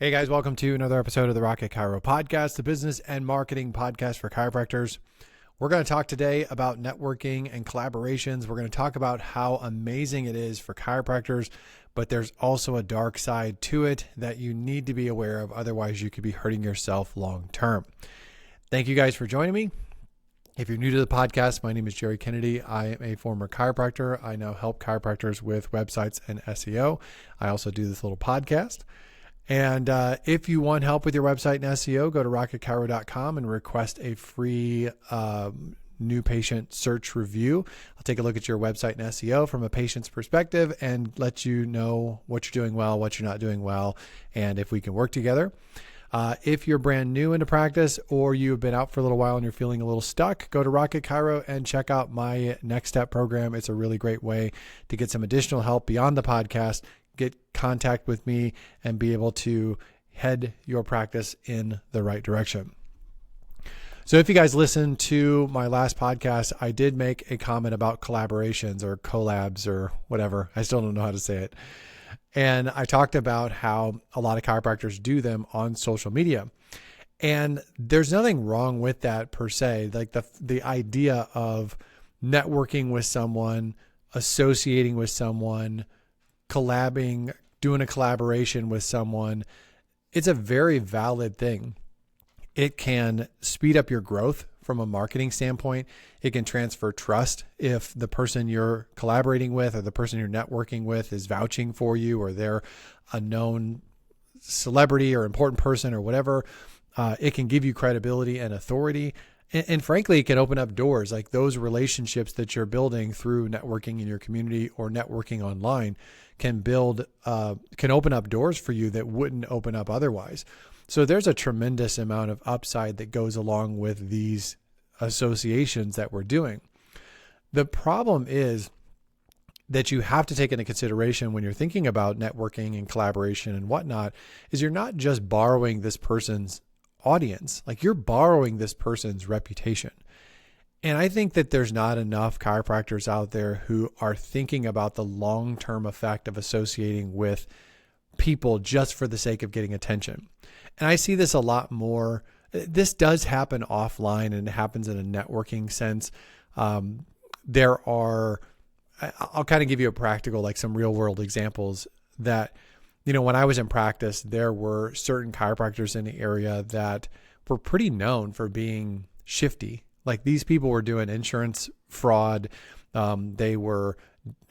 Hey guys, welcome to another episode of the Rocket Chiro Podcast, the business and marketing podcast for chiropractors. We're going to talk today about networking and collaborations. We're going to talk about how amazing it is for chiropractors, but there's also a dark side to it that you need to be aware of. Otherwise, you could be hurting yourself long term. Thank you guys for joining me. If you're new to the podcast, my name is Jerry Kennedy. I am a former chiropractor. I now help chiropractors with websites and SEO. I also do this little podcast. And if you want help with your website and SEO, go to rocketchiro.com and request a free new patient search review. I'll take a look at your website and SEO from a patient's perspective and let you know what you're doing well, what you're not doing well, and if we can work together. If you're brand new into practice or you've been out for a little while and you're feeling a little stuck, go to Rocket Chiro and check out my Next Step program. It's a really great way to get some additional help beyond the podcast, get contact with me, and be able to head your practice in the right direction. So if you guys listened to my last podcast, I did make a comment about collaborations or collabs or whatever. I still don't know how to say it. And I talked about how a lot of chiropractors do them on social media. And there's nothing wrong with that per se. Like the idea of networking with someone, associating with someone, collabing, doing a collaboration with someone, it's a very valid thing. It can speed up your growth from a marketing standpoint. It can transfer trust if the person you're collaborating with or the person you're networking with is vouching for you, or they're a known celebrity or important person or whatever. It can give you credibility and authority. And frankly, it can open up doors, like those relationships that you're building through networking in your community or networking online can open up doors for you that wouldn't open up otherwise. So there's a tremendous amount of upside that goes along with these associations that we're doing. The problem is that you have to take into consideration when you're thinking about networking and collaboration and whatnot, is you're not just borrowing this person's audience, like you're borrowing this person's reputation. And I think that there's not enough chiropractors out there who are thinking about the long-term effect of associating with people just for the sake of getting attention. And I see this a lot more. This does happen offline and it happens in a networking sense. I'll kind of give you a practical, like some real world examples that, when I was in practice, there were certain chiropractors in the area that were pretty known for being shifty. Like these people were doing insurance fraud. They were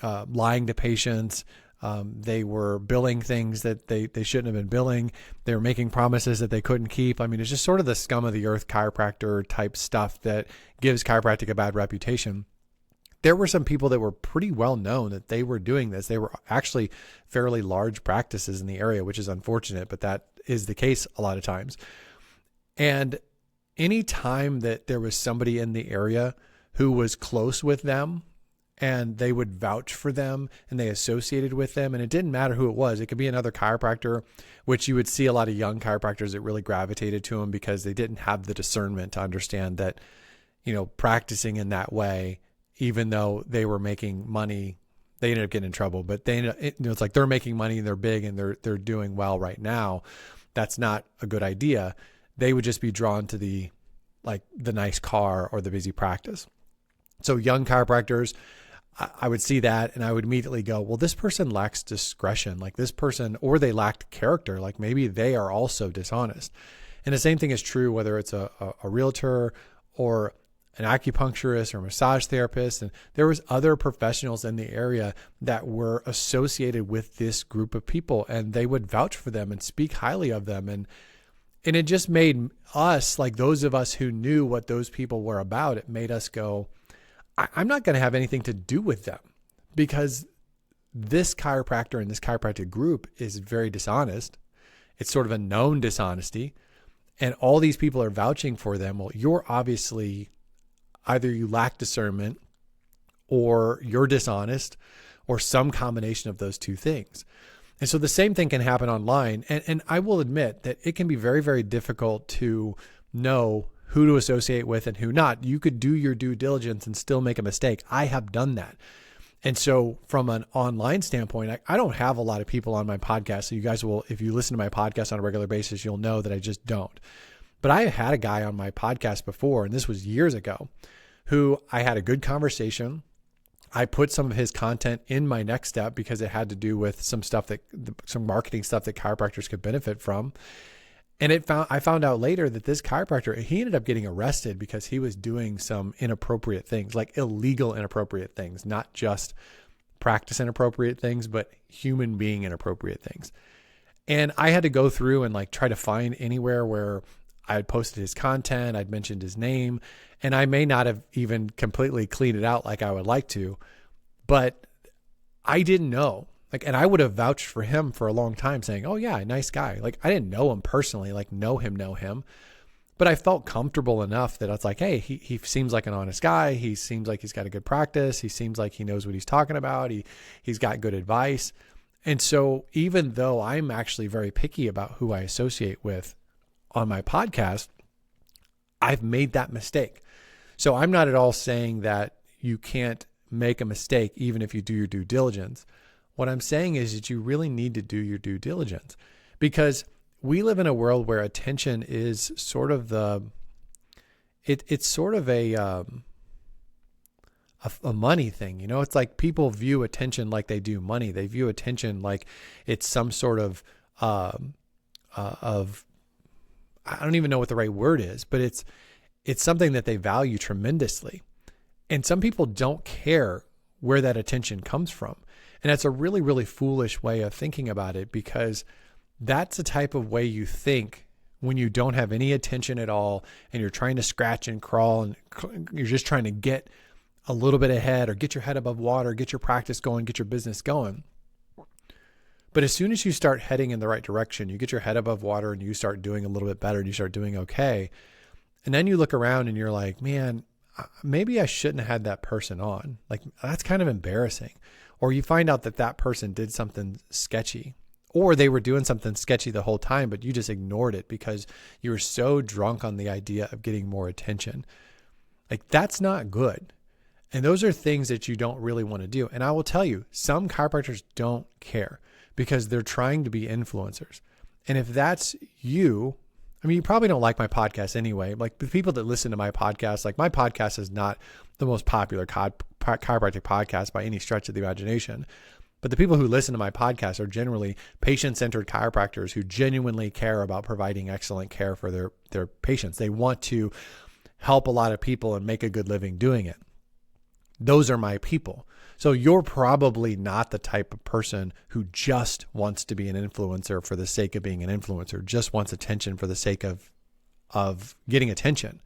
lying to patients. They were billing things that they shouldn't have been billing. They were making promises that they couldn't keep. I mean, it's just sort of the scum of the earth chiropractor type stuff that gives chiropractic a bad reputation. There were some people that were pretty well known that they were doing this. They were actually fairly large practices in the area, which is unfortunate, but that is the case a lot of times. And any time that there was somebody in the area who was close with them and they would vouch for them and they associated with them, and it didn't matter who it was. It could be another chiropractor, which you would see a lot of young chiropractors that really gravitated to them because they didn't have the discernment to understand that, practicing in that way, even though they were making money, they ended up getting in trouble, but it's like they're making money and they're big and they're doing well right now. That's not a good idea. They would just be drawn to the nice car or the busy practice. So young chiropractors, I would see that and I would immediately go, well, this person lacks discretion, like this person, or they lacked character. Like maybe they are also dishonest. And the same thing is true, whether it's a realtor or an acupuncturist or massage therapist. And there was other professionals in the area that were associated with this group of people, and they would vouch for them and speak highly of them. And it just made us, like those of us who knew what those people were about, it made us go, I'm not going to have anything to do with them, because this chiropractor and this chiropractic group is very dishonest. It's sort of a known dishonesty, and all these people are vouching for them. Well, you're obviously either you lack discernment or you're dishonest or some combination of those two things. And so the same thing can happen online. And I will admit that it can be very, very difficult to know who to associate with and who not. You could do your due diligence and still make a mistake. I have done that. And so from an online standpoint, I don't have a lot of people on my podcast. So you guys will, if you listen to my podcast on a regular basis, you'll know that I just don't. But I had a guy on my podcast before, and this was years ago, who I had a good conversation. I put some of his content in my next step because it had to do with some marketing stuff that chiropractors could benefit from. And I found out later that this chiropractor, he ended up getting arrested because he was doing some inappropriate things, like illegal inappropriate things, not just practice inappropriate things, but human being inappropriate things. And I had to go through and like try to find anywhere where I had posted his content, I'd mentioned his name, and I may not have even completely cleaned it out like I would like to, but I didn't know. Like, and I would have vouched for him for a long time saying, oh yeah, nice guy. Like I didn't know him personally, like know him, but I felt comfortable enough that I was like, hey, he seems like an honest guy. He seems like he's got a good practice. He seems like he knows what he's talking about. He's got good advice. And so even though I'm actually very picky about who I associate with on my podcast, I've made that mistake. So I'm not at all saying that you can't make a mistake even if you do your due diligence. What I'm saying is that you really need to do your due diligence, because we live in a world where attention is sort of it's sort of a money thing. You know, it's like people view attention like they do money. They view attention like it's some sort of I don't even know what the right word is, but it's something that they value tremendously. And some people don't care where that attention comes from. And that's a really, really foolish way of thinking about it, because that's the type of way you think when you don't have any attention at all and you're trying to scratch and crawl and you're just trying to get a little bit ahead or get your head above water, get your practice going, get your business going. But as soon as you start heading in the right direction, you get your head above water and you start doing a little bit better and you start doing okay. And then you look around and you're like, man, maybe I shouldn't have had that person on. Like, that's kind of embarrassing. Or you find out that that person did something sketchy, or they were doing something sketchy the whole time, but you just ignored it because you were so drunk on the idea of getting more attention. Like, that's not good. And those are things that you don't really want to do. And I will tell you, some chiropractors don't care because they're trying to be influencers. And if that's you, I mean, you probably don't like my podcast anyway. Like the people that listen to my podcast, like my podcast is not the most popular chiropractic podcast by any stretch of the imagination. But the people who listen to my podcast are generally patient-centered chiropractors who genuinely care about providing excellent care for their patients. They want to help a lot of people and make a good living doing it. Those are my people. So you're probably not the type of person who just wants to be an influencer for the sake of being an influencer, just wants attention for the sake of getting attention.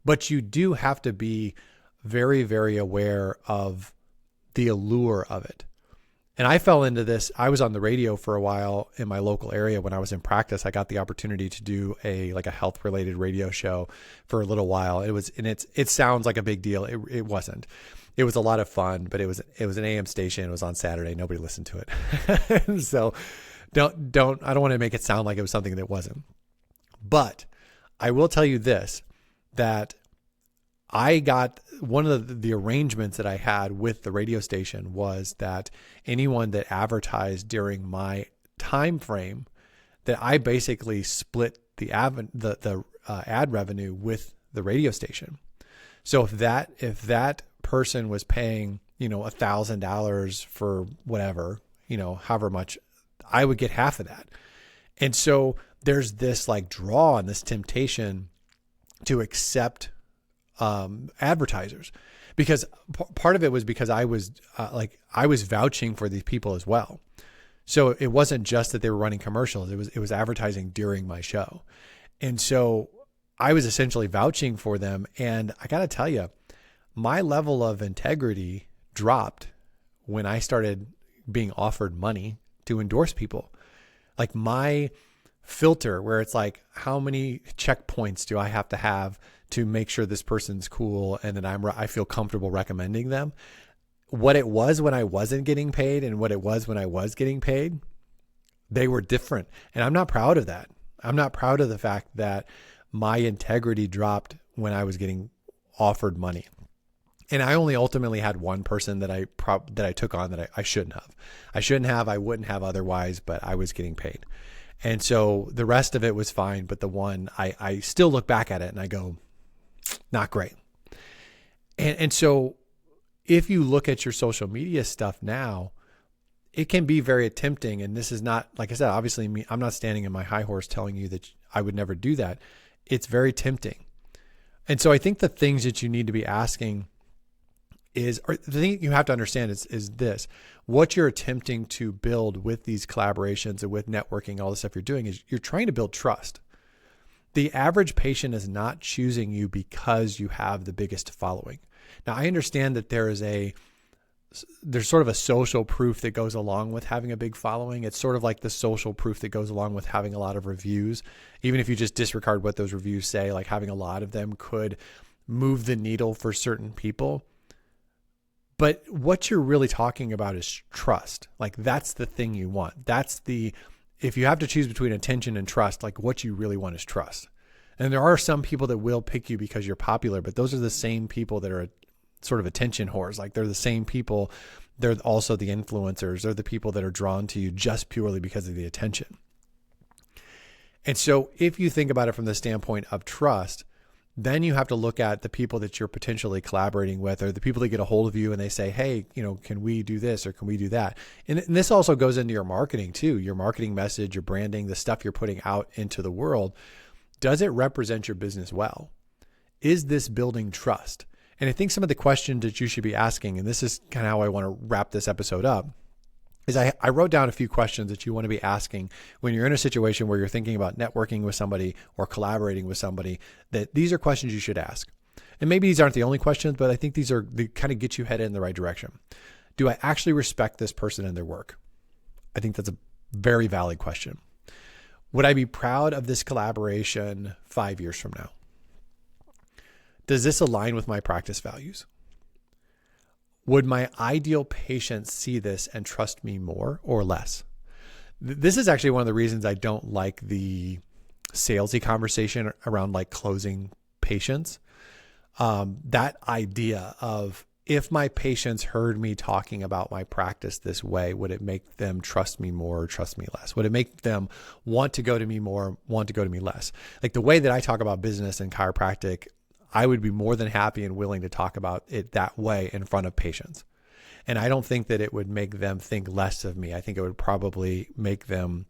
But you do have to be very, very aware of the allure of it. And I fell into this. I was on the radio for a while in my local area when I was in practice. I got the opportunity to do a health related radio show for a little while. It sounds like a big deal. It wasn't. It was a lot of fun, but it was an AM station. It was on Saturday. Nobody listened to it. So I don't want to make it sound like it was something that wasn't. But I will tell you this, that I got one of the arrangements that I had with the radio station was that anyone that advertised during my time frame, that I basically split the ad revenue with the radio station. So if that person was paying, $1,000 for whatever, however much, I would get half of that. And so there's this draw and this temptation to accept advertisers, because part of it was because I was vouching for these people as well. So it wasn't just that they were running commercials. It was advertising during my show. And so I was essentially vouching for them. And I got to tell you, my level of integrity dropped when I started being offered money to endorse people. Like my filter, where it's like, how many checkpoints do I have to have to make sure this person's cool and that I feel comfortable recommending them? What it was when I wasn't getting paid and what it was when I was getting paid, they were different. And I'm not proud of that. I'm not proud of the fact that my integrity dropped when I was getting offered money. And I only ultimately had one person that I took on that I shouldn't have. I wouldn't have otherwise, but I was getting paid. And so the rest of it was fine. But the one, I still look back at it and I go, not great. And so if you look at your social media stuff now, it can be very tempting. And this is not, like I said, obviously I'm not standing in my high horse telling you that I would never do that. It's very tempting. And so I think the things that you need to be asking or the thing you have to understand is this: what you're attempting to build with these collaborations and with networking, all the stuff you're doing, is you're trying to build trust. The average patient is not choosing you because you have the biggest following. Now, I understand that there's sort of a social proof that goes along with having a big following. It's sort of like the social proof that goes along with having a lot of reviews. Even if you just disregard what those reviews say, like having a lot of them could move the needle for certain people. But what you're really talking about is trust. Like that's the thing you want. If you have to choose between attention and trust, like what you really want is trust. And there are some people that will pick you because you're popular, but those are the same people that are sort of attention whores. Like they're the same people. They're also the influencers. They're the people that are drawn to you just purely because of the attention. And so if you think about it from the standpoint of trust, then you have to look at the people that you're potentially collaborating with, or the people that get a hold of you and they say, hey, can we do this or can we do that? And this also goes into your marketing too, your marketing message, your branding, the stuff you're putting out into the world. Does it represent your business well? Is this building trust? And I think some of the questions that you should be asking, and this is kind of how I want to wrap this episode up, is I wrote down a few questions that you want to be asking when you're in a situation where you're thinking about networking with somebody or collaborating with somebody, that these are questions you should ask. And maybe these aren't the only questions, but I think they kind of get you headed in the right direction. Do I actually respect this person and their work? I think that's a very valid question. Would I be proud of this collaboration 5 years from now? Does this align with my practice values? Would my ideal patient see this and trust me more or less? This is actually one of the reasons I don't like the salesy conversation around like closing patients. That idea of, if my patients heard me talking about my practice this way, would it make them trust me more or trust me less? Would it make them want to go to me more, want to go to me less? Like the way that I talk about business and chiropractic, I would be more than happy and willing to talk about it that way in front of patients. And I don't think that it would make them think less of me. I think it would probably make them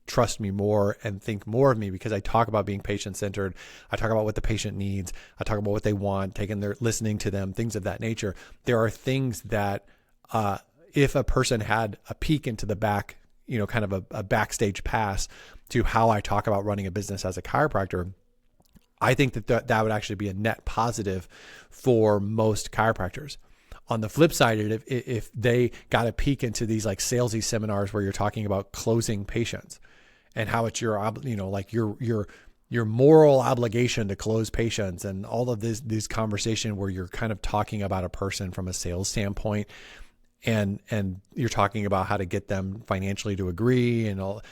trust me more and think more of me, because I talk about being patient-centered. I talk about what the patient needs. I talk about what they want, listening to them, things of that nature. There are things that if a person had a peek into the back, kind of a backstage pass to how I talk about running a business as a chiropractor, I think that would actually be a net positive for most chiropractors. On the flip side, if they got a peek into these like salesy seminars where you're talking about closing patients and how it's your moral obligation to close patients, and all of this conversation where you're kind of talking about a person from a sales standpoint, and you're talking about how to get them financially to agree, and all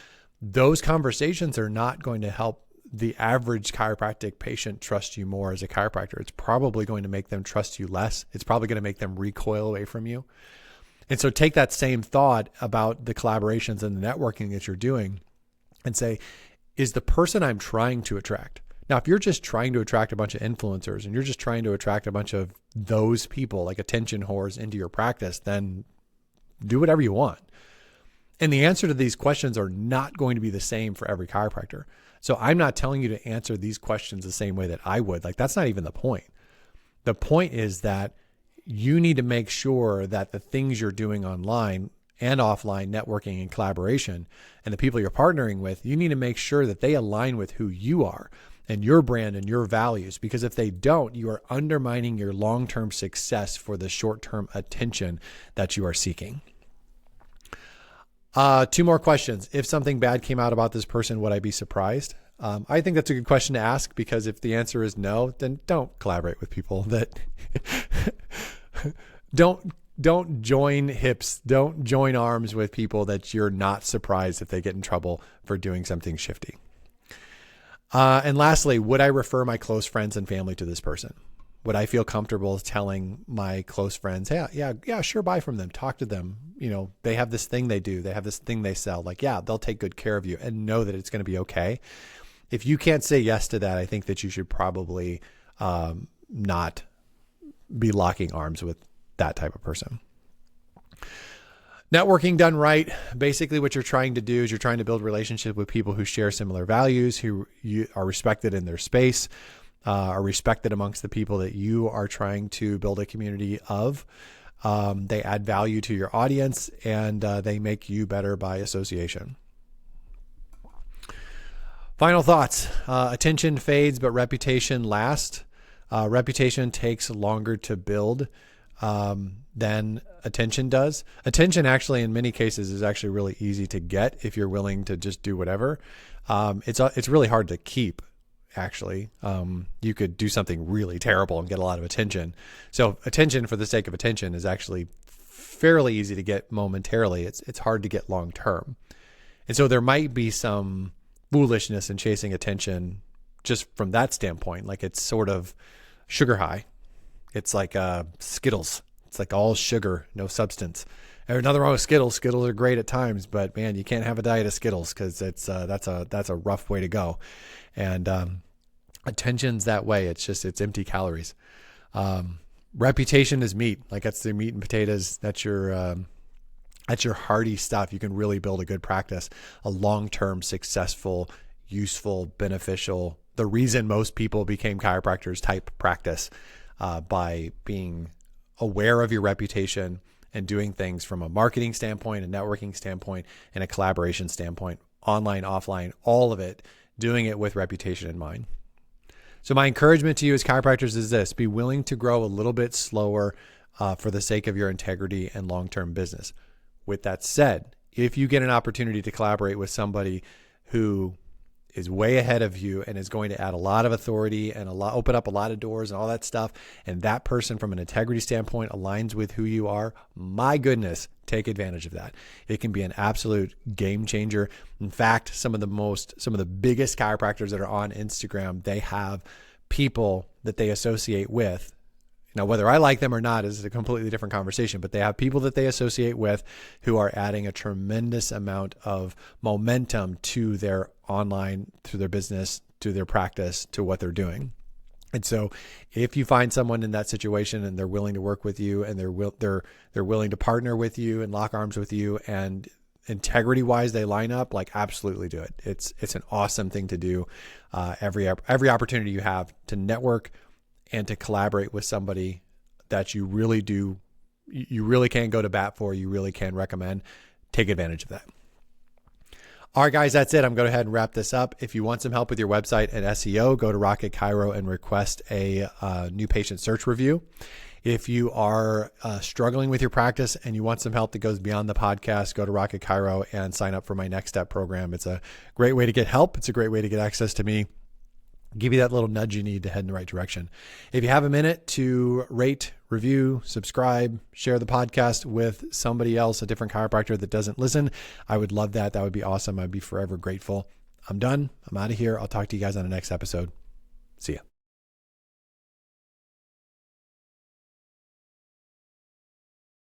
those conversations are not going to help the average chiropractic patient trust you more as a chiropractor. It's probably going to make them trust you less. It's probably going to make them recoil away from you. And so take that same thought about the collaborations and the networking that you're doing and say, is the person I'm trying to attract? Now, if you're just trying to attract a bunch of influencers and you're just trying to attract a bunch of those people, like attention whores, into your practice, then do whatever you want. And the answer to these questions are not going to be the same for every chiropractor. So I'm not telling you to answer these questions the same way that I would. Like, that's not even the point. The point is that you need to make sure that the things you're doing online and offline, networking and collaboration, and the people you're partnering with, you need to make sure that they align with who you are and your brand and your values. Because if they don't, you are undermining your long-term success for the short-term attention that you are seeking. 2 more questions. If something bad came out about this person, would I be surprised? I think that's a good question to ask, because if the answer is no, then don't collaborate with people that don't join hips, don't join arms with people that you're not surprised if they get in trouble for doing something shifty. And lastly, would I refer my close friends and family to this person? would I feel comfortable telling my close friends, hey, yeah, sure, buy from them, talk to them. They have this thing they do. They have this thing they sell. Like, yeah, they'll take good care of you and know that it's going to be okay. If you can't say yes to that, I think that you should probably not be locking arms with that type of person. Networking done right, basically what you're trying to do is you're trying to build relationships with people who share similar values, who you are respected in their space, are respected amongst the people that you are trying to build a community of. They add value to your audience, and they make you better by association. Final thoughts. Attention fades, but reputation lasts. Reputation takes longer to build than attention does. Attention actually in many cases is actually really easy to get if you're willing to just do whatever. It's really hard to keep. Actually, you could do something really terrible and get a lot of attention. So attention for the sake of attention is actually fairly easy to get momentarily. It's hard to get long term. And so there might be some foolishness in chasing attention just from that standpoint. Like it's sort of sugar high. It's like Skittles. It's like all sugar, no substance. There's nothing wrong with Skittles. Skittles are great at times, but man, you can't have a diet of Skittles because that's a rough way to go. And attention's that way. It's empty calories. Reputation is meat. Like that's the meat and potatoes. That's your hearty stuff. You can really build a good practice, a long-term, successful, useful, beneficial. The reason most people became chiropractors type practice by being aware of your reputation and doing things from a marketing standpoint, a networking standpoint, and a collaboration standpoint, online, offline, all of it, doing it with reputation in mind. So my encouragement to you as chiropractors is this: be willing to grow a little bit slower for the sake of your integrity and long-term business. With that said, if you get an opportunity to collaborate with somebody who is way ahead of you and is going to add a lot of authority and open up a lot of doors and all that stuff, and that person from an integrity standpoint aligns with who you are, my goodness, take advantage of that. It can be an absolute game changer. In fact, some of the biggest chiropractors that are on Instagram, they have people that they associate with. Now, whether I like them or not is a completely different conversation, but they have people that they associate with who are adding a tremendous amount of momentum to their online, to their business, to their practice, to what they're doing. And so if you find someone in that situation and they're willing to work with you and they're willing to partner with you and lock arms with you, and integrity wise they line up, like absolutely do it. It's an awesome thing to do. Every opportunity you have to network and to collaborate with somebody that you really can go to bat for, you really can recommend, take advantage of that. All right, guys, that's it. I'm going to go ahead and wrap this up. If you want some help with your website and SEO, go to Rocket Chiro and request a new patient search review. If you are struggling with your practice and you want some help that goes beyond the podcast, go to Rocket Chiro and sign up for my Next Step program. It's a great way to get help. It's a great way to get access to me. Give you that little nudge you need to head in the right direction. If you have a minute to rate, review, subscribe, share the podcast with somebody else, a different chiropractor that doesn't listen, I would love that. That would be awesome. I'd be forever grateful. I'm done. I'm out of here. I'll talk to you guys on the next episode. See ya.